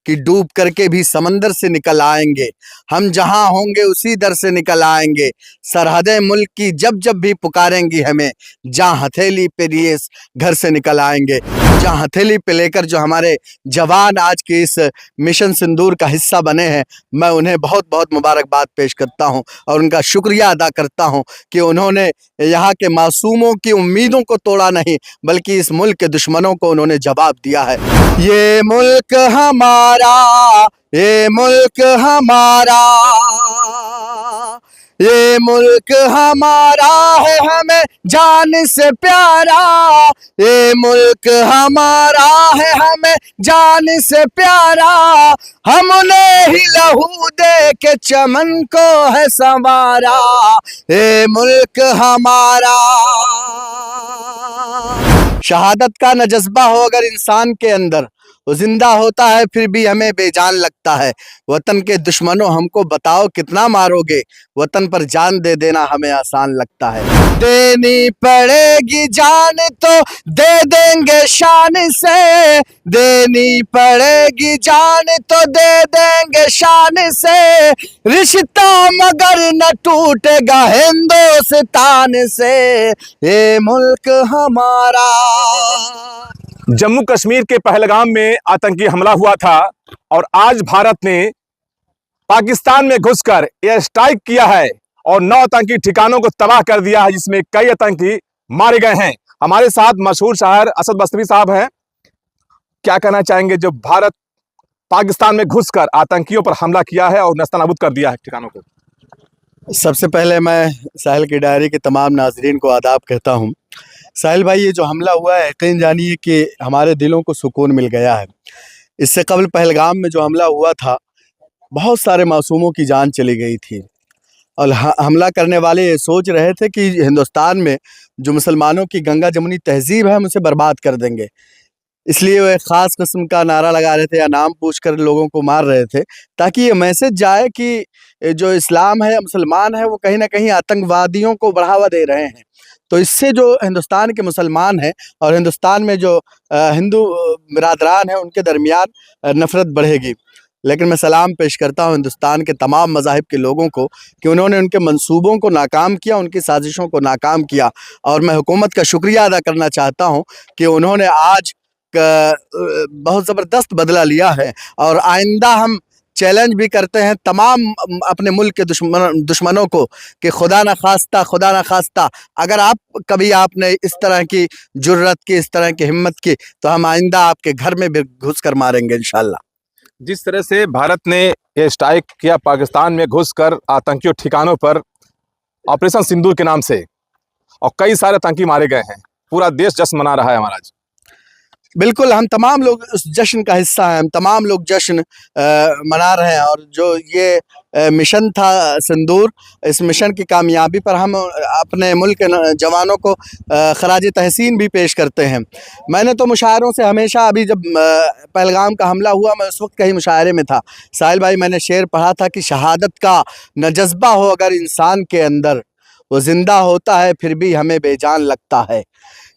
कि डूब करके भी समंदर से निकल आएंगे, हम जहां होंगे उसी दर से निकल आएंगे, सरहदें मुल्क की जब जब भी पुकारेंगी हमें, जहां हथेली पे लिए घर से निकल आएंगे। जहां हथेली पे लेकर जो हमारे जवान आज के इस मिशन सिंदूर का हिस्सा बने हैं, मैं उन्हें बहुत बहुत मुबारकबाद पेश करता हूं और उनका शुक्रिया अदा करता हूं कि उन्होंने यहाँ के मासूमों की उम्मीदों को तोड़ा नहीं, बल्कि इस मुल्क के दुश्मनों को उन्होंने जवाब दिया है। ये मुल्क हमारा, ये मुल्क हमारा, ये मुल्क हमारा है हमें जान से प्यारा, ये मुल्क हमारा है हमें जान से प्यारा, हमने ही लहू दे के चमन को है संवारा, ये मुल्क हमारा। शहादत का न जज्बा हो अगर इंसान के अंदर, वो जिंदा होता है फिर भी हमें बेजान लगता है। वतन के दुश्मनों हमको बताओ कितना मारोगे, वतन पर जान दे देना हमें आसान लगता है। देनी पड़ेगी जान तो दे देंगे शान से, देनी पड़ेगी जान तो दे देंगे शान से, रिश्ता मगर न टूटेगा हिंदुस्तान से, ये मुल्क हमारा। जम्मू कश्मीर के पहलगाम में आतंकी हमला हुआ था और आज भारत ने पाकिस्तान में घुसकर एयर स्ट्राइक किया है और 9 आतंकी ठिकानों को तबाह कर दिया है, जिसमें कई आतंकी मारे गए हैं। हमारे साथ मशहूर शायर असद बस्तवी साहब हैं। क्या कहना चाहेंगे जब भारत पाकिस्तान में घुसकर आतंकियों पर हमला किया है और नस्तानाबूद कर दिया है ठिकानों को? सबसे पहले मैं साहिल की डायरी के तमाम नाजरीन को आदाब कहता हूँ। साहिल भाई, ये जो हमला हुआ है यकीन जानिए कि हमारे दिलों को सुकून मिल गया है। इससे कबल पहलगाम में जो हमला हुआ था, बहुत सारे मासूमों की जान चली गई थी और हमला करने वाले ये सोच रहे थे कि हिंदुस्तान में जो मुसलमानों की गंगा जमुनी तहजीब है हम उसे बर्बाद कर देंगे। इसलिए वो एक ख़ास किस्म का नारा लगा रहे थे या नाम पूछकर लोगों को मार रहे थे, ताकि ये मैसेज जाए कि जो इस्लाम है या मुसलमान है वो कहीं ना कहीं आतंकवादियों को बढ़ावा दे रहे हैं। तो इससे जो हिंदुस्तान के मुसलमान हैं और हिंदुस्तान में जो हिंदू बिरादरान हैं उनके दरमियान नफ़रत बढ़ेगी। लेकिन मैं सलाम पेश करता हूँ हिंदुस्तान के तमाम मज़ाहिब के लोगों को कि उन्होंने उनके मंसूबों को नाकाम किया, उनकी साजिशों को नाकाम किया। और मैं हुकूमत का शुक्रिया अदा करना चाहता हूँ कि उन्होंने आज बहुत ज़बरदस्त बदला लिया है और आइंदा हम चैलेंज भी करते हैं तमाम अपने मुल्क के दुश्मनों को कि खुदा न खास्ता अगर कभी आपने इस तरह की जुर्रत की, इस तरह की हिम्मत की, तो हम आइंदा आपके घर में भी घुस कर मारेंगे इंशाल्लाह। जिस तरह से भारत ने ये स्ट्राइक किया पाकिस्तान में घुसकर आतंकियों ठिकानों पर ऑपरेशन सिंदूर के नाम से, और कई सारे आतंकी मारे गए हैं, पूरा देश जश्न मना रहा है हमारा आज। बिल्कुल, हम तमाम लोग उस जश्न का हिस्सा हैं, हम तमाम लोग जश्न मना रहे हैं। और जो ये मिशन था सिंदूर, इस मिशन की कामयाबी पर हम अपने मुल्क के जवानों को खराज तहसीन भी पेश करते हैं। मैंने तो मुशायरों से हमेशा, अभी जब पहलगाम का हमला हुआ मैं उस वक्त कहीं मुशायरे में था साहिल भाई, मैंने शेर पढ़ा था कि शहादत का न जज्बा हो अगर इंसान के अंदर, वो जिंदा होता है फिर भी हमें बेजान लगता है।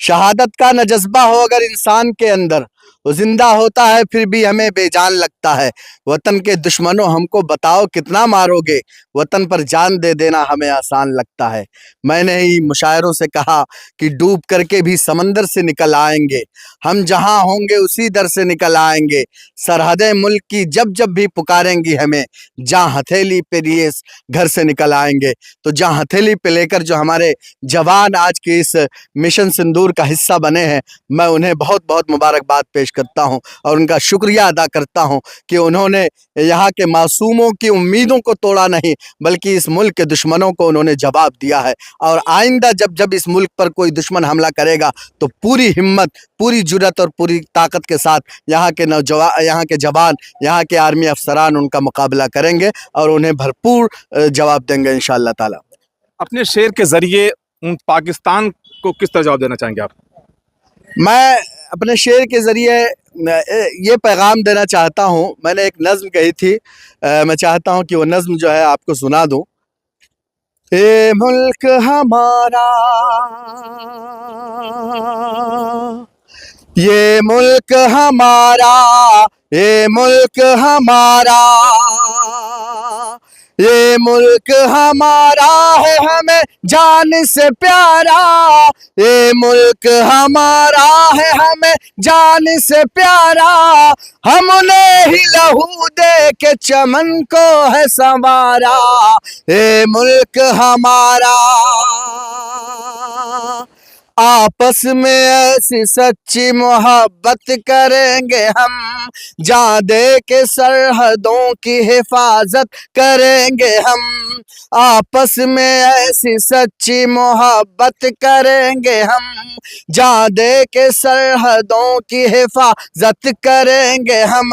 शहादत का न जज्बा हो अगर इंसान के अंदर, वो जिंदा होता है फिर भी हमें बेजान लगता है। वतन के दुश्मनों हमको बताओ कितना मारोगे, वतन पर जान दे देना हमें आसान लगता है। मैंने ही मुशायरों से कहा कि डूब करके भी समंदर से निकल आएंगे, हम जहां होंगे उसी दर से निकल आएंगे, सरहदें मुल्क की जब जब भी पुकारेंगी हमें, जहां हथेली पे लिए घर से निकल आएंगे। तो जहां हथेली पे लेकर जो हमारे जवान आज के इस मिशन सिंदूर का हिस्सा बने हैं, मैं उन्हें बहुत बहुत मुबारकबाद पेश करता हूं और उनका शुक्रिया अदा करता हूं कि उन्होंने यहाँ के मासूमों की उम्मीदों को तोड़ा नहीं, बल्कि इस मुल्क के दुश्मनों को उन्होंने जवाब दिया है। और आइंदा जब जब इस मुल्क पर कोई दुश्मन हमला करेगा तो पूरी हिम्मत, पूरी जुर्रत और पूरी ताकत के साथ यहाँ के नौजवान, यहाँ के जवान, यहाँ के आर्मी अफसरान उनका मुकाबला करेंगे और उन्हें भरपूर जवाब देंगे इंशाअल्लाह ताला। अपने शेर के जरिए पाकिस्तान को किस तरह जवाब देना चाहेंगे आप? मैं अपने शेर के ज़रिए ये पैगाम देना चाहता हूँ। मैंने एक नज़्म कही थी, मैं चाहता हूँ कि वो नज़्म जो है आपको सुना दूँ। ए मुल्क हमारा, ये मुल्क हमारा, ये मुल्क हमारा, ये मुल्क हमारा है हमें जान से प्यारा, ये मुल्क हमारा है हमें जान से प्यारा, हमने ही लहू दे के चमन को है संवारा, ये मुल्क हमारा। आपस में ऐसी सच्ची मोहब्बत करेंगे हम, जान दे के सरहदों की हिफाजत करेंगे हम, आपस में ऐसी सच्ची मोहब्बत करेंगे हम, जान दे के सरहदों की हिफाजत करेंगे हम।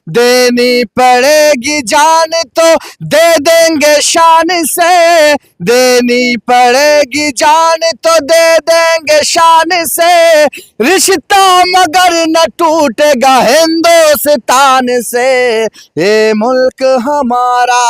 देनी पड़ेगी जान तो दे देंगे शान से, देनी पड़ेगी जान तो दे देंगे शान से, रिश्ता मगर न टूटेगा हिंदुस्तान से, ये मुल्क हमारा,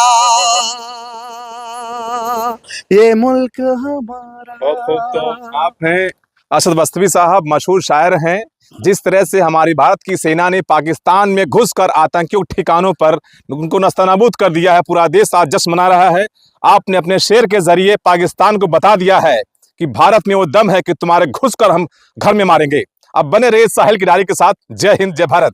ये मुल्क हमारा। बहुत खूब। तो आप हैं असद बस्तवी साहब, मशहूर शायर हैं। जिस तरह से हमारी भारत की सेना ने पाकिस्तान में घुसकर आतंकियों के ठिकानों पर उनको नस्तानाबूद कर दिया है, पूरा देश आज जश्न मना रहा है। आपने अपने शेर के जरिए पाकिस्तान को बता दिया है कि भारत में वो दम है कि तुम्हारे घुसकर हम घर में मारेंगे। अब बने रहे साहिल किनारे के साथ। जय हिंद, जय भारत।